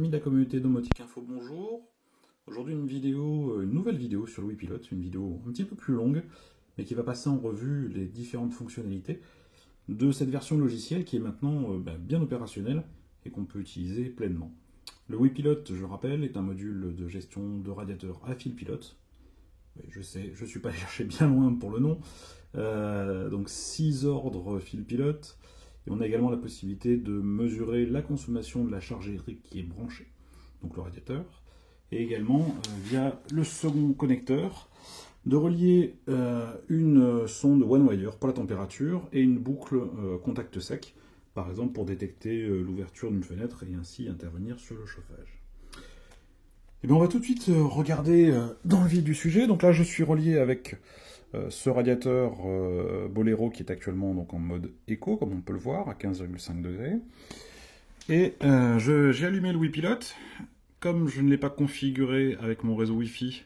amis de la communauté Domotique Info, bonjour. Aujourd'hui une nouvelle vidéo sur le WiPilot, une vidéo un petit peu plus longue, mais qui va passer en revue les différentes fonctionnalités de cette version logicielle qui est maintenant bien opérationnelle et qu'on peut utiliser pleinement. Le WiPilot, je rappelle, est un module de gestion de radiateur à fil pilote. Je sais, je ne suis pas allé chercher bien loin pour le nom. Donc 6 ordres fil pilote. Et on a également la possibilité de mesurer la consommation de la charge électrique qui est branchée, donc le radiateur. Et également, via le second connecteur, de relier une sonde one wire pour la température et une boucle contact sec, par exemple pour détecter l'ouverture d'une fenêtre et ainsi intervenir sur le chauffage. Et bien on va tout de suite regarder dans le vif du sujet. Donc là je suis relié avec ce radiateur Bolero qui est actuellement donc en mode éco, comme on peut le voir, à 15,5 degrés. Et j'ai allumé le WiPilot. Comme je ne l'ai pas configuré avec mon réseau Wi-Fi,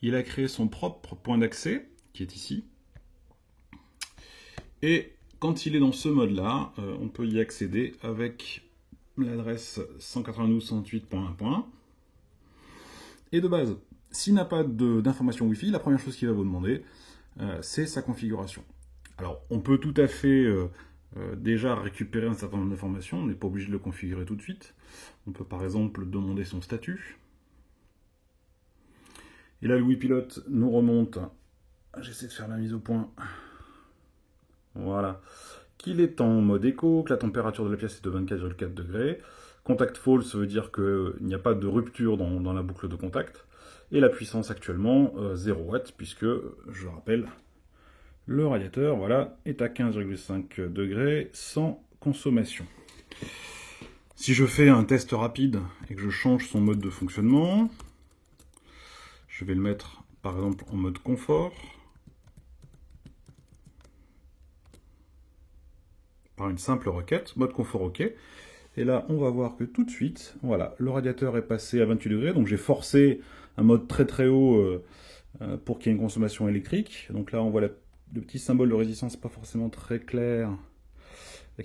il a créé son propre point d'accès, qui est ici. Et quand il est dans ce mode-là, on peut y accéder avec l'adresse 192.168.1. Et de base, s'il n'a pas d'information Wi-Fi, la première chose qu'il va vous demander, c'est sa configuration. Alors, on peut tout à fait déjà récupérer un certain nombre d'informations, on n'est pas obligé de le configurer tout de suite. On peut par exemple demander son statut. Et là, le WiPilot nous remonte, j'essaie de faire la mise au point, voilà, qu'il est en mode éco, que la température de la pièce est de 24,4 degrés. Contact false veut dire qu'il n'y a pas de rupture dans la boucle de contact. Et la puissance actuellement, 0 watts, puisque, je rappelle, le radiateur voilà, est à 15,5 degrés sans consommation. Si je fais un test rapide et que je change son mode de fonctionnement, je vais le mettre par exemple en mode confort, par une simple requête, mode confort OK. Et là, on va voir que tout de suite, voilà, le radiateur est passé à 28 degrés, donc j'ai forcé un mode très très haut pour qu'il y ait une consommation électrique. Donc là, on voit le petit symbole de résistance pas forcément très clair,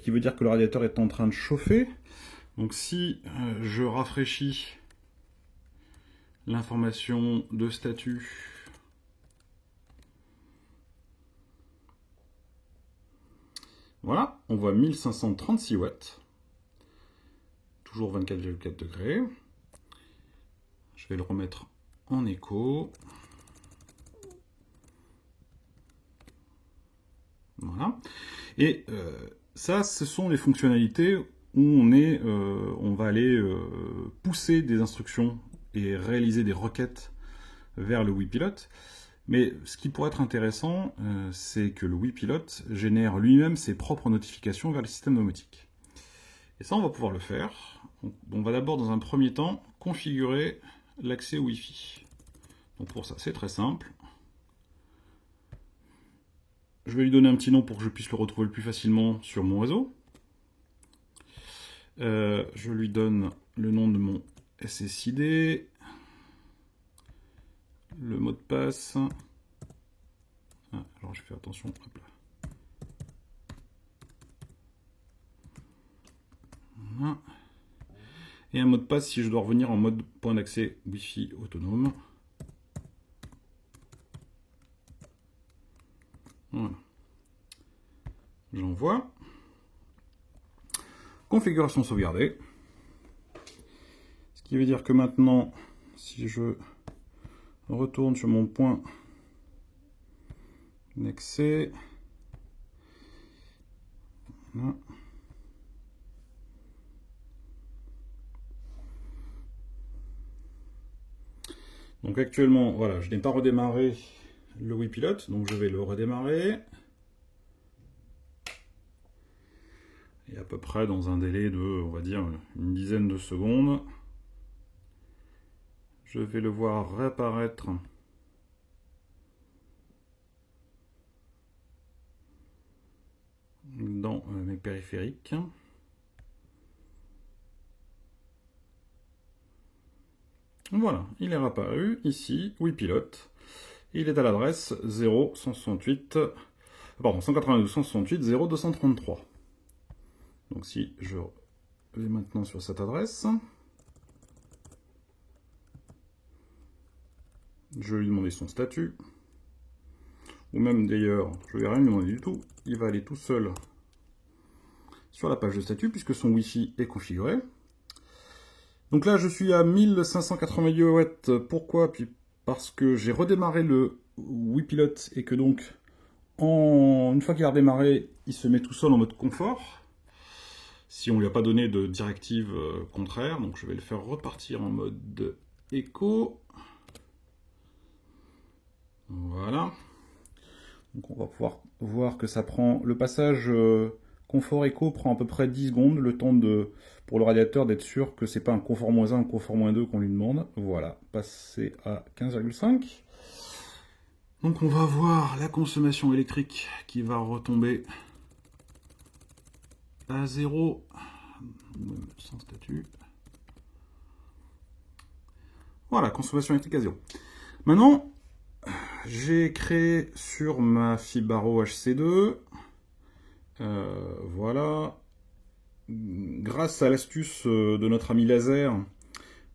qui veut dire que le radiateur est en train de chauffer. Donc si je rafraîchis l'information de statut, voilà, on voit 1536 watts, toujours 24,4 degrés. Je vais le remettre en écho. Voilà. Et ça, ce sont les fonctionnalités où on va aller pousser des instructions et réaliser des requêtes vers le WiPilot. Mais ce qui pourrait être intéressant, c'est que le WiPilot génère lui-même ses propres notifications vers le système domotique. Et ça, on va pouvoir le faire. On va d'abord, dans un premier temps, configurer l'accès Wi-Fi. Donc pour ça, c'est très simple. Je vais lui donner un petit nom pour que je puisse le retrouver le plus facilement sur mon réseau. Je lui donne le nom de mon SSID, le mot de passe. Alors je fais attention. Hop là. Voilà. Et un mot de passe si je dois revenir en mode point d'accès Wi-Fi autonome. Voilà. J'envoie. Configuration sauvegardée. Ce qui veut dire que maintenant, si je retourne sur mon point d'accès, voilà. Donc actuellement, voilà, je n'ai pas redémarré le WiPilot, donc je vais le redémarrer. Et à peu près dans un délai de, on va dire, une dizaine de secondes, je vais le voir réapparaître dans mes périphériques. Voilà, il est réapparu ici, WiPilot. Il est à l'adresse 192.168.0.233. Donc si je vais maintenant sur cette adresse, je vais lui demander son statut. Ou même d'ailleurs, je vais rien lui demander du tout. Il va aller tout seul sur la page de statut puisque son Wi-Fi est configuré. Donc là, je suis à 1580 kW. Pourquoi? Parce que j'ai redémarré le WiPilot et que donc, une fois qu'il a redémarré, il se met tout seul en mode confort. Si on ne lui a pas donné de directive contraire, donc je vais le faire repartir en mode écho. Voilà. Donc on va pouvoir voir que ça prend le passage confort écho prend à peu près 10 secondes, le temps pour le radiateur d'être sûr que c'est pas un confort -1, un confort -2 qu'on lui demande. Voilà, passé à 15,5. Donc on va voir la consommation électrique qui va retomber à 0, sans statut. Voilà, consommation électrique à 0. Maintenant, j'ai créé sur ma Fibaro HC2, voilà, grâce à l'astuce de notre ami Laser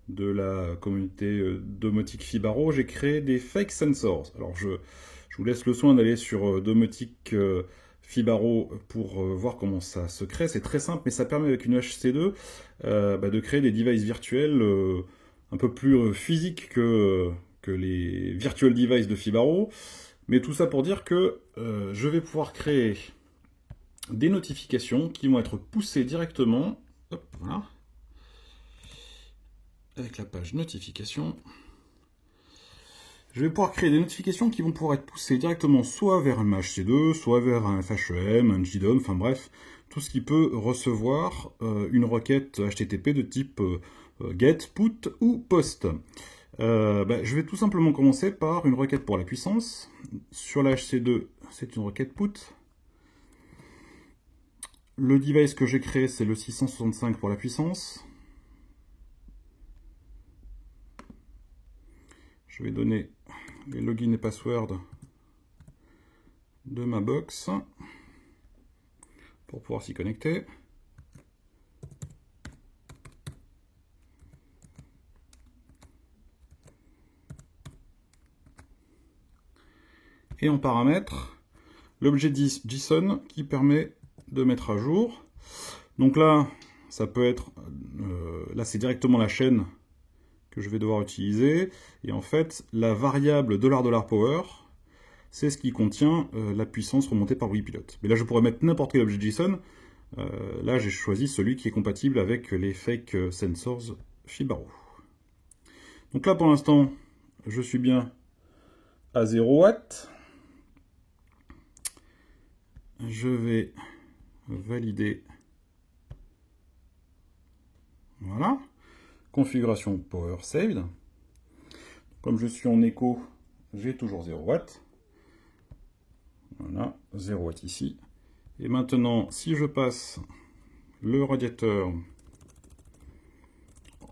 de la communauté domotique Fibaro, j'ai créé des fake sensors. Alors je vous laisse le soin d'aller sur domotique Fibaro pour voir comment ça se crée. C'est très simple, mais ça permet avec une HC2 de créer des devices virtuels un peu plus physiques que les virtual devices de Fibaro. Mais tout ça pour dire que je vais pouvoir créer des notifications qui vont être poussées directement, hop, voilà, avec la page notification. Je vais pouvoir créer des notifications qui vont pouvoir être poussées directement soit vers un HC2, soit vers un FHEM, un JDOM, enfin bref, tout ce qui peut recevoir une requête HTTP de type GET, PUT ou POST. Je vais tout simplement commencer par une requête pour la puissance. Sur la HC2, c'est une requête PUT. Le device que j'ai créé, c'est le 665 pour la puissance. Je vais donner les logins et passwords de ma box pour pouvoir s'y connecter. Et en paramètre, l'objet JSON qui permet de mettre à jour. Donc là, ça peut être, là c'est directement la chaîne que je vais devoir utiliser. Et en fait, la variable $$power, c'est ce qui contient la puissance remontée par WiPilot. Mais là, je pourrais mettre n'importe quel objet JSON. Là, j'ai choisi celui qui est compatible avec les fake sensors Fibaro. Donc là, pour l'instant, je suis bien à 0 watts. Je vais valider. Voilà. Configuration Power Saved. Comme je suis en écho, j'ai toujours 0 watts. Voilà, 0 watts ici. Et maintenant, si je passe le radiateur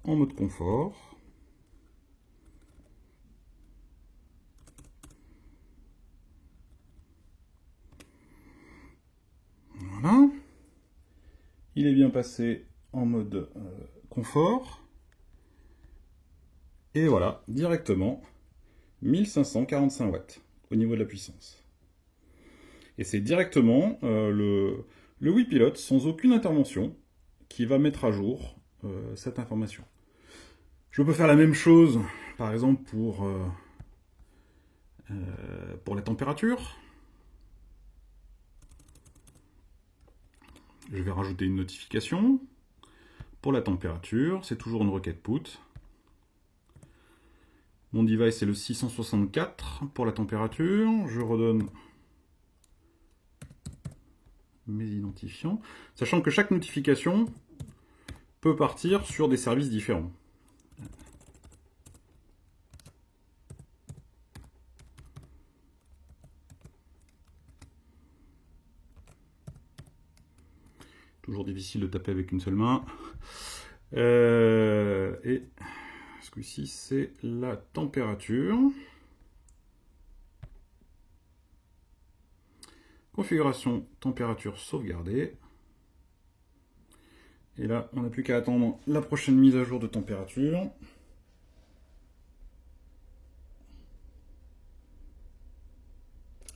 en mode confort, voilà, il est bien passé en mode confort. Et voilà, directement, 1545 watts au niveau de la puissance. Et c'est directement le WiPilot, sans aucune intervention, qui va mettre à jour cette information. Je peux faire la même chose, par exemple, pour la température. Je vais rajouter une notification. Pour la température, c'est toujours une requête PUT. Mon device est le 664 pour la température. Je redonne mes identifiants. Sachant que chaque notification peut partir sur des services différents. Toujours difficile de taper avec une seule main. Et ce coup-ci, c'est la température. Configuration température sauvegardée. Et là, on n'a plus qu'à attendre la prochaine mise à jour de température.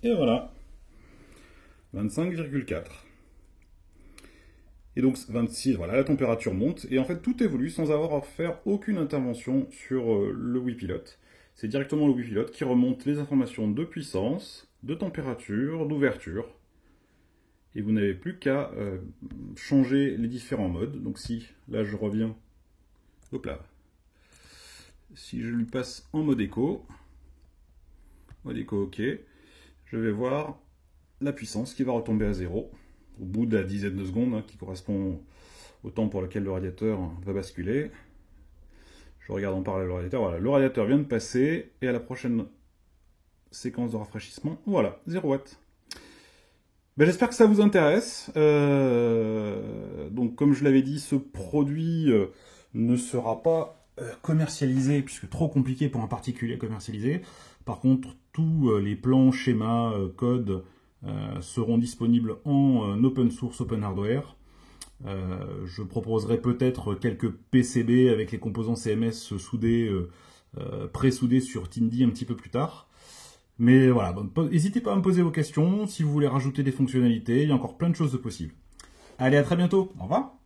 Et voilà, 25,4. Et donc 26, voilà, la température monte, et en fait tout évolue sans avoir à faire aucune intervention sur le WiiPilot. C'est directement le WiiPilot qui remonte les informations de puissance, de température, d'ouverture, et vous n'avez plus qu'à changer les différents modes. Donc si, là je reviens, hop là, si je lui passe en mode écho OK, je vais voir la puissance qui va retomber à 0, au bout de la dizaine de secondes, hein, qui correspond au temps pour lequel le radiateur va basculer. Je regarde en parallèle le radiateur, voilà, le radiateur vient de passer, et à la prochaine séquence de rafraîchissement, voilà, 0 watts. Ben, j'espère que ça vous intéresse. Donc comme je l'avais dit, ce produit ne sera pas commercialisé, puisque trop compliqué pour un particulier à commercialiser. Par contre, tous les plans, schémas, codes seront disponibles en open source, open hardware. Je proposerai peut-être quelques PCB avec les composants CMS soudés, pré-soudés sur Tindy un petit peu plus tard. Mais voilà, n'hésitez pas à me poser vos questions si vous voulez rajouter des fonctionnalités, il y a encore plein de choses de possibles. Allez, à très bientôt, au revoir.